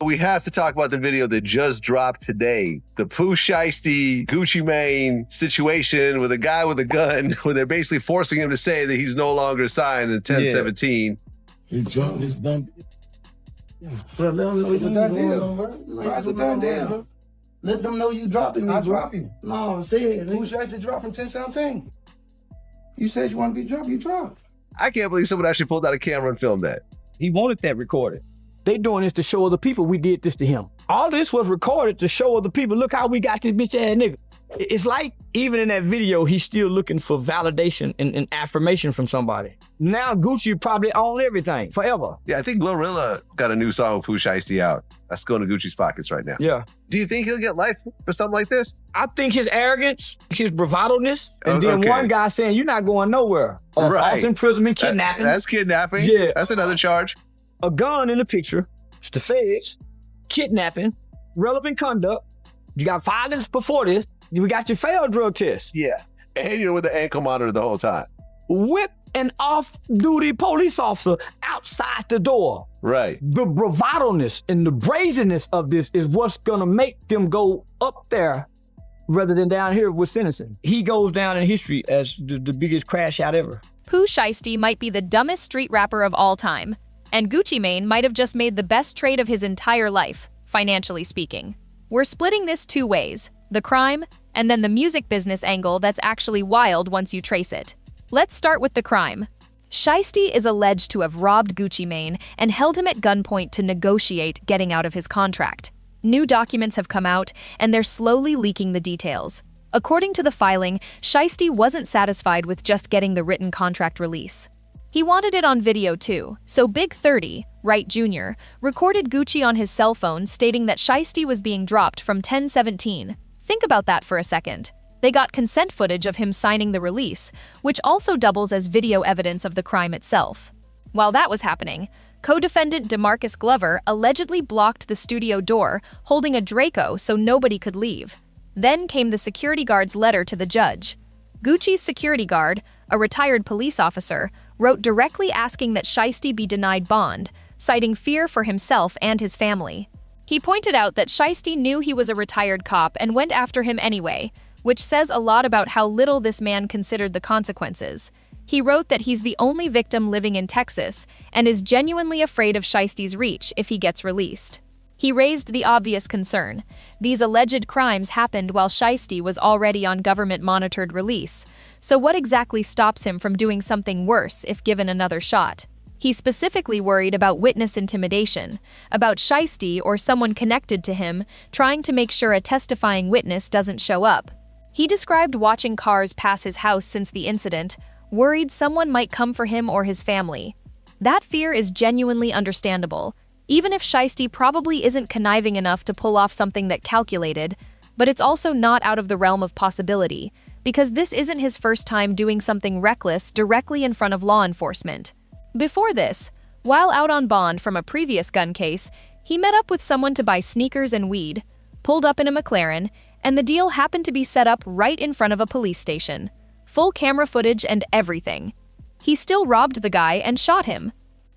We have to talk about the video that just dropped today. The Pooh Shiesty, Gucci Mane situation with a guy with a gun where they're basically forcing him to say that he's no longer signed in 1017. You dropped this dumb. Yeah. Bro, let them know it's a done deal. It's a done deal. Let them know you dropping me. I drop you. No, say it. Pooh Shiesty dropped from 1017. You said you want to be dropped, you dropped. I can't believe someone actually pulled out a camera and filmed that. He wanted that recorded. They doing this to show other people we did this to him. All this was recorded to show other people, look how we got this bitch ass nigga. It's like, even in that video, he's still looking for validation and affirmation from somebody. Now Gucci probably own everything, forever. Yeah, I think Glorilla got a new song with Pooh Shiesty out. That's going to Gucci's pockets right now. Yeah. Do you think he'll get life for something like this? I think his arrogance, his bravado-ness, and then one guy saying, you're not going nowhere. False imprisonment, kidnapping. That's kidnapping. Yeah. That's another charge. A gun in the picture, it's the feds, kidnapping, relevant conduct. You got violence before this. We got your failed drug test. Yeah. And you're with the ankle monitor the whole time. Whip an off-duty police officer outside the door. Right. The bravado-ness and the brazenness of this is what's gonna make them go up there rather than down here with sentencing. He goes down in history as the biggest crash out ever. Pooh Shiesty might be the dumbest street rapper of all time. And Gucci Mane might have just made the best trade of his entire life, financially speaking. We're splitting this two ways, the crime and then the music business angle that's actually wild once you trace it. Let's start with the crime. Shiesty is alleged to have robbed Gucci Mane and held him at gunpoint to negotiate getting out of his contract. New documents have come out and they're slowly leaking the details. According to the filing, Shiesty wasn't satisfied with just getting the written contract release. He wanted it on video too, so Big 30, Wright Jr., recorded Gucci on his cell phone stating that Shiesty was being dropped from 1017. Think about that for a second. They got consent footage of him signing the release, which also doubles as video evidence of the crime itself. While that was happening, co-defendant DeMarcus Glover allegedly blocked the studio door, holding a Draco so nobody could leave. Then came the security guard's letter to the judge. Gucci's security guard, a retired police officer, wrote directly asking that Shiesty be denied bond, citing fear for himself and his family. He pointed out that Shiesty knew he was a retired cop and went after him anyway, which says a lot about how little this man considered the consequences. He wrote that he's the only victim living in Texas and is genuinely afraid of Shiesty's reach if he gets released. He raised the obvious concern. These alleged crimes happened while Shiesty was already on government-monitored release, so what exactly stops him from doing something worse if given another shot? He specifically worried about witness intimidation, about Shiesty or someone connected to him trying to make sure a testifying witness doesn't show up. He described watching cars pass his house since the incident, worried someone might come for him or his family. That fear is genuinely understandable, even if Shiesty probably isn't conniving enough to pull off something that calculated, but it's also not out of the realm of possibility, because this isn't his first time doing something reckless directly in front of law enforcement. Before this, while out on bond from a previous gun case, he met up with someone to buy sneakers and weed, pulled up in a McLaren, and the deal happened to be set up right in front of a police station. Full camera footage and everything. He still robbed the guy and shot him.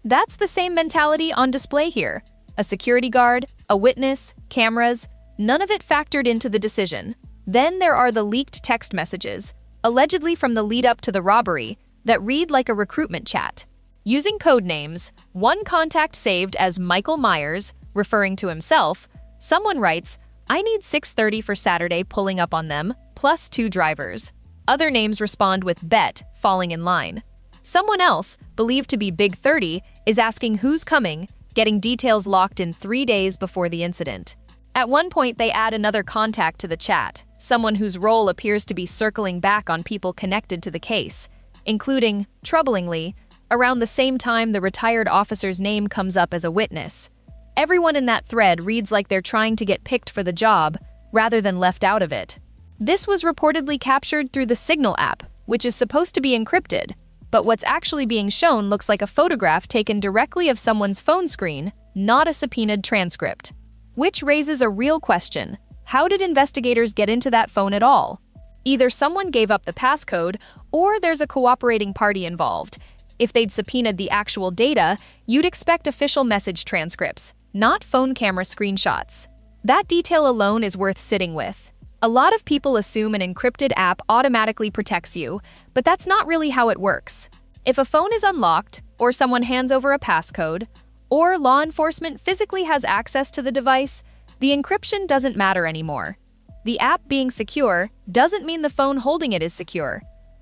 That's the same mentality on display here. A security guard, a witness, cameras, none of it factored into the decision. Then there are the leaked text messages, allegedly from the lead-up to the robbery, that read like a recruitment chat. Using code names, one contact saved as Michael Myers, referring to himself, someone writes, "I need 6:30 for Saturday pulling up on them, plus 2 drivers." Other names respond with "bet," falling in line. Someone else, believed to be Big 30, is asking who's coming, getting details locked in 3 days before the incident. At one point, they add another contact to the chat, someone whose role appears to be circling back on people connected to the case, including, troublingly, around the same time the retired officer's name comes up as a witness. Everyone in that thread reads like they're trying to get picked for the job, rather than left out of it. This was reportedly captured through the Signal app, which is supposed to be encrypted, but what's actually being shown looks like a photograph taken directly of someone's phone screen, not a subpoenaed transcript. Which raises a real question. How did investigators get into that phone at all? Either someone gave up the passcode, or there's a cooperating party involved. If they'd subpoenaed the actual data, you'd expect official message transcripts, not phone camera screenshots. That detail alone is worth sitting with. A lot of people assume an encrypted app automatically protects you, but that's not really how it works. If a phone is unlocked, or someone hands over a passcode, or law enforcement physically has access to the device, the encryption doesn't matter anymore. The app being secure doesn't mean the phone holding it is secure.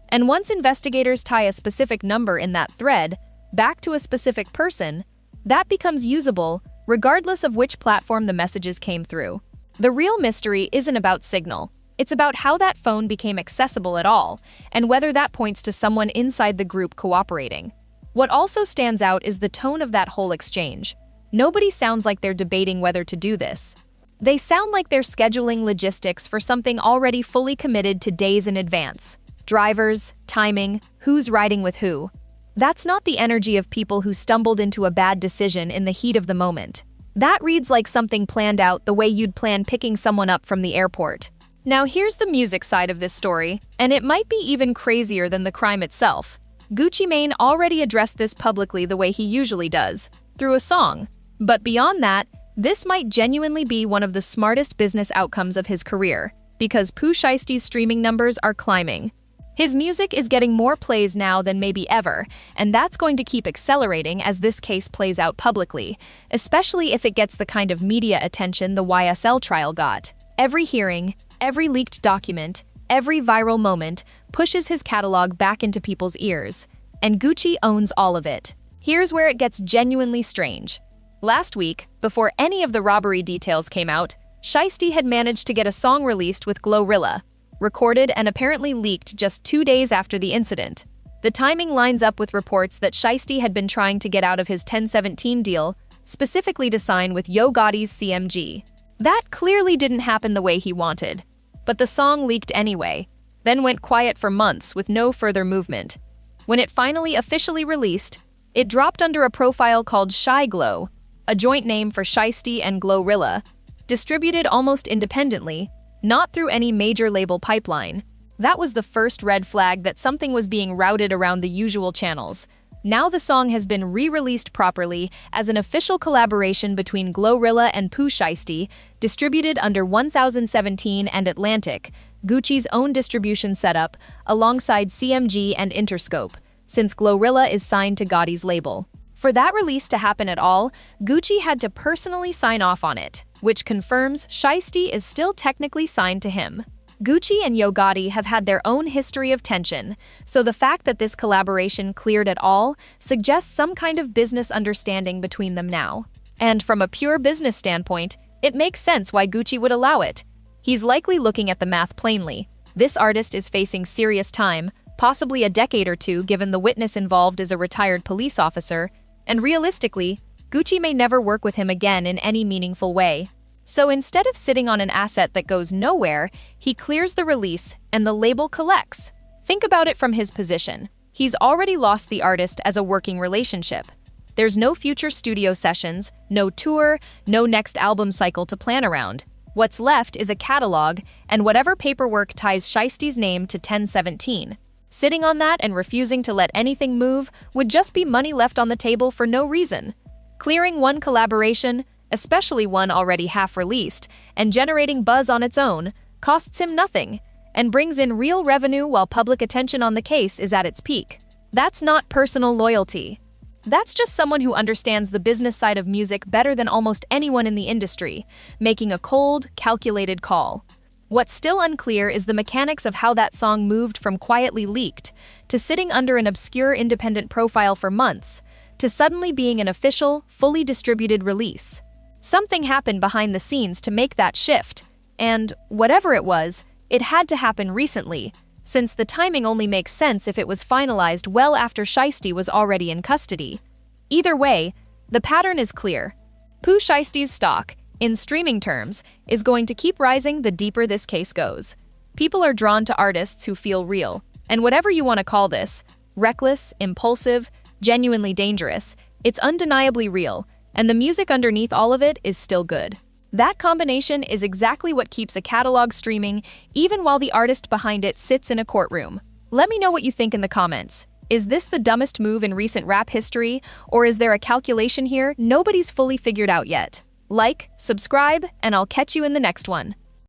And once investigators tie a specific number in that thread back to a specific person, that becomes usable regardless of which platform the messages came through. The real mystery isn't about signal. It's about how that phone became accessible at all, and whether that points to someone inside the group cooperating. What also stands out is the tone of that whole exchange. Nobody sounds like they're debating whether to do this. They sound like they're scheduling logistics for something already fully committed to days in advance. Drivers, timing, who's riding with who. That's not the energy of people who stumbled into a bad decision in the heat of the moment. That reads like something planned out the way you'd plan picking someone up from the airport. Now here's the music side of this story, and it might be even crazier than the crime itself. Gucci Mane already addressed this publicly the way he usually does, through a song. But beyond that, this might genuinely be one of the smartest business outcomes of his career, because Pooh Shiesty's streaming numbers are climbing. His music is getting more plays now than maybe ever, and that's going to keep accelerating as this case plays out publicly, especially if it gets the kind of media attention the YSL trial got. Every hearing, every leaked document, every viral moment pushes his catalog back into people's ears, and Gucci owns all of it. Here's where it gets genuinely strange. Last week, before any of the robbery details came out, Shiesty had managed to get a song released with Glorilla, recorded and apparently leaked just 2 days after the incident. The timing lines up with reports that Shiesty had been trying to get out of his 1017 deal, specifically to sign with Yo Gotti's CMG. That clearly didn't happen the way he wanted. But the song leaked anyway, then went quiet for months with no further movement. When it finally officially released, it dropped under a profile called Shy Glow, a joint name for Shiesty and Glorilla, distributed almost independently, not through any major label pipeline. That was the first red flag that something was being routed around the usual channels. Now the song has been re-released properly as an official collaboration between Glorilla and Pooh Shiesty, distributed under 1017 and Atlantic, Gucci's own distribution setup, alongside CMG and Interscope, since Glorilla is signed to Gotti's label. For that release to happen at all, Gucci had to personally sign off on it, which confirms Shiesty is still technically signed to him. Gucci and Yo Gotti have had their own history of tension, so the fact that this collaboration cleared at all suggests some kind of business understanding between them now. And from a pure business standpoint, it makes sense why Gucci would allow it. He's likely looking at the math plainly. This artist is facing serious time, possibly a decade or two given the witness involved is a retired police officer, and realistically, Gucci may never work with him again in any meaningful way. So instead of sitting on an asset that goes nowhere, he clears the release and the label collects. Think about it from his position. He's already lost the artist as a working relationship. There's no future studio sessions, no tour, no next album cycle to plan around. What's left is a catalog and whatever paperwork ties Shiesty's name to 1017. Sitting on that and refusing to let anything move would just be money left on the table for no reason. Clearing one collaboration, especially one already half-released, and generating buzz on its own, costs him nothing, and brings in real revenue while public attention on the case is at its peak. That's not personal loyalty. That's just someone who understands the business side of music better than almost anyone in the industry, making a cold, calculated call. What's still unclear is the mechanics of how that song moved from quietly leaked, to sitting under an obscure independent profile for months, to suddenly being an official, fully distributed release. Something happened behind the scenes to make that shift, and whatever it was, it had to happen recently, since the timing only makes sense if it was finalized well after Shiesty was already in custody. Either way, the pattern is clear. Pooh Shiesty's stock, in streaming terms, is going to keep rising the deeper this case goes. People are drawn to artists who feel real, and whatever you want to call this, reckless, impulsive, genuinely dangerous, it's undeniably real, and the music underneath all of it is still good. That combination is exactly what keeps a catalog streaming, even while the artist behind it sits in a courtroom. Let me know what you think in the comments. Is this the dumbest move in recent rap history, or is there a calculation here nobody's fully figured out yet? Like, subscribe, and I'll catch you in the next one.